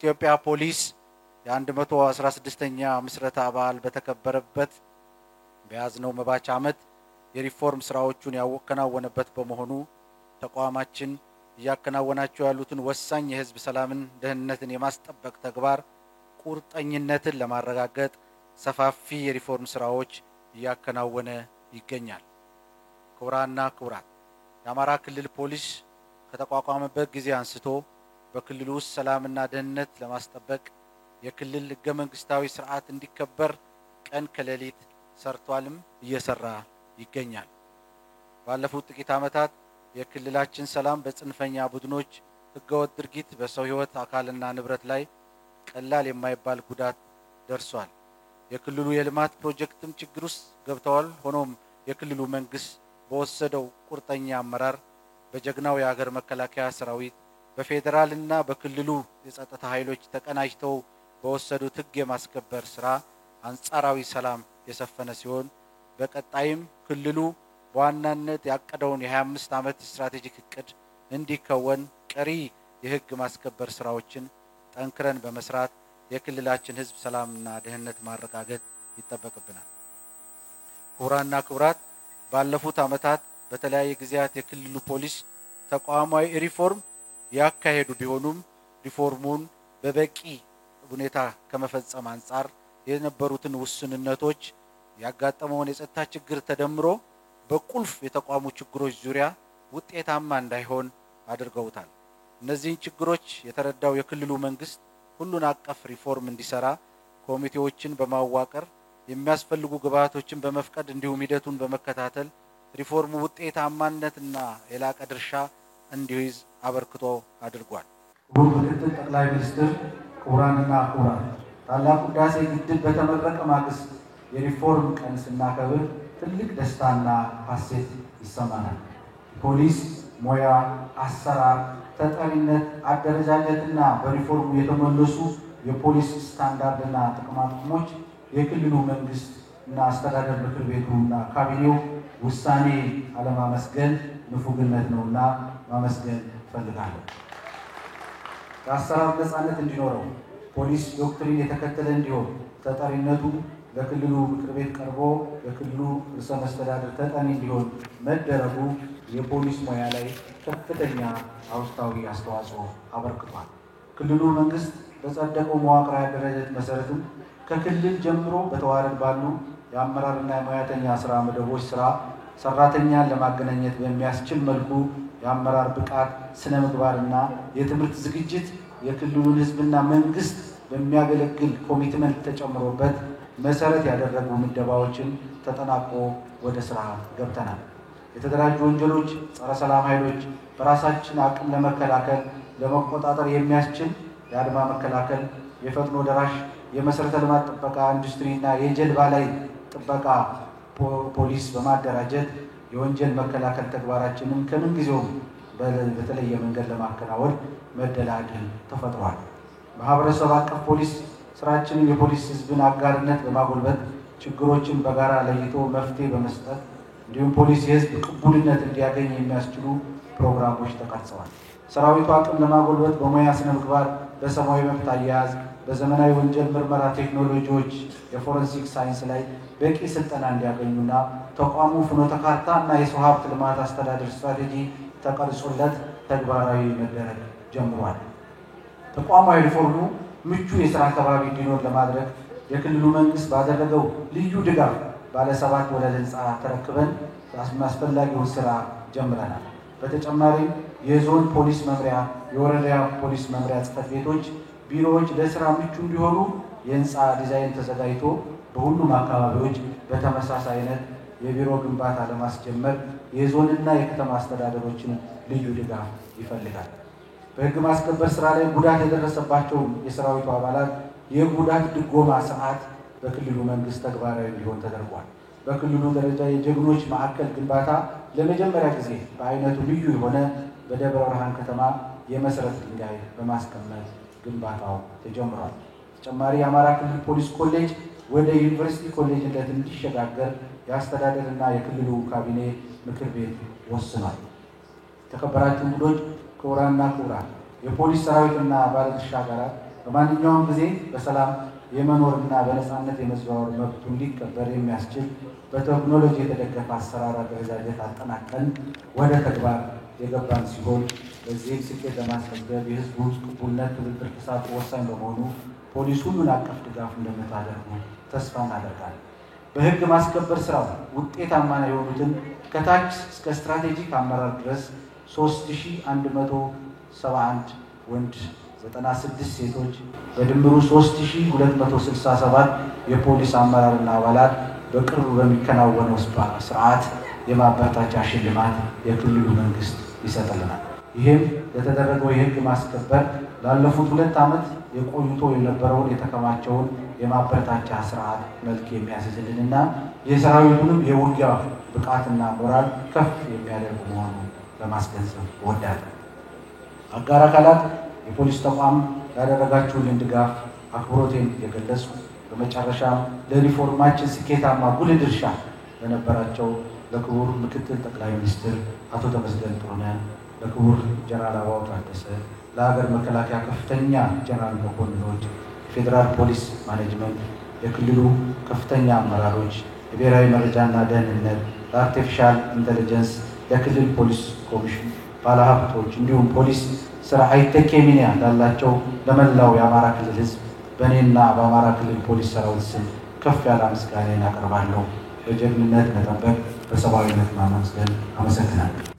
የኢትዮጵያ ፖሊስ የ116ኛ ምስረታ በዓል በተከበረበት በያዝነው መባቻ ዓመት የሪፎርም ስራዎቹን ያከናወነበት በመሆኑ ተቋማችን ያከናወናቸው ያሉትን ወሳኝ የህዝብ ሰላምን ደህንነትን የማስጠበቅ ተግባር ቁርጠኝነትን ለማረጋገጥ ሰፋፊ የሪፎርም ስራዎች ያከናወነ ይገኛል። ክቡራንና ክቡራት፣ የአማራ ክልል ፖሊስ ከተቋቋመበት ጊዜ አንስቶ በክልሉ ውስጥ ሰላምና ደህንነት ለማስጠበቅ የክልል ህገ መንግስታዊ ስርዓት እንዲከበር ቀን ከሌሊት ሰርቷልም እየሰራ ይገኛል። ባለፉት ጥቂት ዓመታት የክልላችን ሰላም በጽንፈኛ ቡድኖች ህገወጥ ድርጊት በሰው ህይወት አካልና ንብረት ላይ ቀላል የማይባል ጉዳት ደርሷል። የክልሉ የልማት ፕሮጀክትም ችግር ውስጥ ገብተዋል። ሆኖም የክልሉ መንግስት በወሰደው ቁርጠኛ አመራር በጀግናው የሀገር መከላከያ ሰራዊት በፌደራልና በክልሉ የጸጥታ ኃይሎች ተቀናጅተው በወሰዱት ህግ የማስከበር ስራ አንጻራዊ ሰላም የሰፈነ ሲሆን በቀጣይም ክልሉ በዋናነት ያቀደውን የ25 ዓመት ስትራቴጂክ እቅድ እንዲከወን ቀሪ የህግ ማስከበር ስራዎችን ጠንክረን በመስራት የክልላችን ህዝብ ሰላምና ደህንነት ማረጋገጥ ይጠበቅብናል። ክቡራንና ክቡራት፣ ባለፉት ዓመታት በተለያየ ጊዜያት የክልሉ ፖሊስ ተቋማዊ ሪፎርም ያካሄዱ ቢሆኑም ሪፎርሙን በበቂ ሁኔታ ከመፈጸም አንጻር የነበሩትን ውስንነቶች ያጋጠመውን የጸጥታ ችግር ተደምሮ በቁልፍ የተቋሙ ችግሮች ዙሪያ ውጤታማ እንዳይሆን አድርገውታል። እነዚህን ችግሮች የተረዳው የክልሉ መንግስት ሁሉን አቀፍ ሪፎርም እንዲሰራ ኮሚቴዎችን በማዋቀር የሚያስፈልጉ ግብዓቶችን በመፍቀድ እንዲሁም ሂደቱን በመከታተል ሪፎርሙ ውጤታማነትና የላቀ ድርሻ እንዲይዝ አበርክቶ አድርጓል። ምክትል ጠቅላይ ሚኒስትር ክቡራንና ክቡራት፣ ታላቁ ህዳሴ ግድብ በተመረቀ ማግስት የሪፎርም ቀን ስናከብር ትልቅ ደስታና ሐሴት ይሰማናል። ፖሊስ ሞያ፣ አሰራር፣ ተጠሪነት፣ አደረጃጀትና በሪፎርሙ የተመለሱ የፖሊስ ስታንዳርድና ጥቅማጥቅሞች የክልሉ መንግስት እና አስተዳደር ምክር ቤቱና ካቢኔው ውሳኔ አለማመስገን ንፉግነት ነውና ማመስገን ፈልጋለሁ። የአሰራር ነፃነት እንዲኖረው ፖሊስ ዶክትሪን የተከተለ እንዲሆን ተጠሪነቱ ለክልሉ ምክር ቤት ቀርቦ የክልሉ ርዕሰ መስተዳድር ተጠሪ እንዲሆን መደረጉ የፖሊስ ሙያ ላይ ከፍተኛ አዎንታዊ አስተዋጽኦ አበርክቷል። ክልሉ መንግስት በጸደቀው መዋቅራዊ አደረጃጀት መሰረትም ከክልል ጀምሮ በተዋረድ ባሉ የአመራርና የሙያተኛ ስራ መደቦች ስራ ሰራተኛን ለማገናኘት በሚያስችል መልኩ የአመራር ብቃት፣ ስነ ምግባርና የትምህርት ዝግጅት የክልሉን ህዝብና መንግስት በሚያገለግል ኮሚትመንት ተጨምሮበት መሰረት ያደረጉ ምደባዎችን ተጠናቆ ወደ ስራ ገብተናል። የተደራጁ ወንጀሎች፣ ጸረ ሰላም ኃይሎች በራሳችን አቅም ለመከላከል ለመቆጣጠር የሚያስችል የአድማ መከላከል፣ የፈጥኖ ደራሽ፣ የመሰረተ ልማት ጥበቃ፣ ኢንዱስትሪና የጀልባ ላይ ጥበቃ ፖሊስ በማደራጀት የወንጀል መከላከል ተግባራችንን ከምን ጊዜውም በተለየ መንገድ ለማከናወን መደላድል ተፈጥሯል። ማህበረሰብ አቀፍ ፖሊስ ስራችንን የፖሊስ ህዝብን አጋርነት በማጎልበት ችግሮችን በጋራ ለይቶ መፍትሄ በመስጠት እንዲሁም ፖሊስ የህዝብ ቅቡልነት እንዲያገኝ የሚያስችሉ ፕሮግራሞች ተቀርጸዋል። ሰራዊቱ አቅም ለማጎልበት በሙያ ስነ ምግባር፣ በሰብአዊ መብት አያያዝ፣ በዘመናዊ ወንጀል ምርመራ ቴክኖሎጂዎች፣ የፎረንሲክ ሳይንስ ላይ በቂ ስልጠና እንዲያገኙና ተቋሙ ፍኖተ ካርታ እና የሰው ሀብት ልማት አስተዳደር ስትራቴጂ ተቀርጾለት ተግባራዊ መደረግ ጀምሯል። ተቋማዊ ሪፎርሙ ምቹ የስራ አካባቢ እንዲኖር ለማድረግ የክልሉ መንግስት ባደረገው ልዩ ድጋፍ ባለ 7 ወለል ህንፃ ተረክበን አስፈላጊውን ስራ ጀምረናል። በተጨማሪም የዞን ፖሊስ መምሪያ፣ የወረዳ ፖሊስ መምሪያ ጽሕፈት ቤቶች፣ ቢሮዎች ለስራ ምቹ እንዲሆኑ የህንፃ ዲዛይን ተዘጋጅቶ በሁሉም አካባቢዎች በተመሳሳይነት የቢሮ ግንባታ ለማስጀመር የዞንና የከተማ አስተዳደሮችን ልዩ ድጋፍ ይፈልጋል። በህግ ማስከበር ስራ ላይ ጉዳት የደረሰባቸው የሰራዊቱ አባላት የጉዳት ድጎማ ስርዓት በክልሉ መንግስት ተግባራዊ እንዲሆን ተደርጓል። በክልሉ ደረጃ የጀግኖች ማዕከል ግንባታ ለመጀመሪያ ጊዜ በአይነቱ ልዩ የሆነ በደብረ ብርሃን ከተማ የመሰረት ድንጋይ በማስቀመጥ ግንባታው ተጀምሯል። ተጨማሪ የአማራ ክልል ፖሊስ ኮሌጅ ወደ ዩኒቨርሲቲ ኮሌጅነት እንዲሸጋገር የአስተዳደርና የክልሉ ካቢኔ ምክር ቤት ወስኗል። ተከበራችሁ እንግዶች፣ ክቡራንና ክቡራን፣ የፖሊስ ሰራዊትና ባለድርሻ አካላት በማንኛውም ጊዜ በሰላም የመኖርና በነፃነት የመዘዋወር መብቱ እንዲከበር የሚያስችል በቴክኖሎጂ የተደገፈ አሰራር አደረጃጀት አጠናቀን ወደ ተግባር የገባን ሲሆን በዚህም ስኬት ለማስመዝገብ የህዝቡ ቅቡልነት፣ ትብብር፣ ተሳትፎ ወሳኝ በመሆኑ ፖሊስ ሁሉን አቀፍ ድጋፍ እንደምታደርጉ ተስፋ እናደርጋለን። በህግ ማስከበር ስራው ውጤታማ የሆኑትን ከታች እስከ ስትራቴጂክ አመራር ድረስ 3171 ወንድ 96 ሴቶች በድምሩ 3267 የፖሊስ አመራርና አባላት በቅርቡ በሚከናወነው ስርዓት የማበረታቻ ሽልማት የክልሉ መንግስት ይሰጥልናል። ይህም ለተደረገው የህግ ማስከበር ላለፉት 2 ዓመት የቆይቶ የነበረውን የተከማቸውን የማበረታቻ ስርዓት መልክ የሚያስይዝልንና የሰራዊቱንም የውጊያ ብቃትና ሞራል ከፍ የሚያደርግ መሆኑን ለማስገንዘብ እወዳለሁ። አጋር አካላት የፖሊስ ተቋም ያደረጋችሁልን ድጋፍ አክብሮቴን የገለጽኩ፣ በመጨረሻም ለሪፎርማችን ስኬታማ ጉልህ ድርሻ ለነበራቸው ለክቡር ምክትል ጠቅላይ ሚኒስትር አቶ ተመስገን ጥሩነህ፣ ለክቡር ጀነራል አበባው ታደሰ፣ ለሀገር መከላከያ ከፍተኛ ጀነራል መኮንኖች፣ የፌዴራል ፖሊስ ማኔጅመንት፣ የክልሉ ከፍተኛ አመራሮች፣ የብሔራዊ መረጃና ደህንነት፣ ለአርቲፊሻል ኢንተለጀንስ፣ ለክልል ፖሊስ ኮሚሽን ባለሀብቶች እንዲሁም ፖሊስ ስራ አይተኬ ሚና ላላቸው ለመላው የአማራ ክልል ህዝብ በእኔና በአማራ ክልል ፖሊስ ሰራዊት ስም ከፍ ያለ ምስጋናን አቀርባለሁ። በጀግንነት መጠበቅ፣ በሰብአዊነት ማመስገን። አመሰግናለሁ።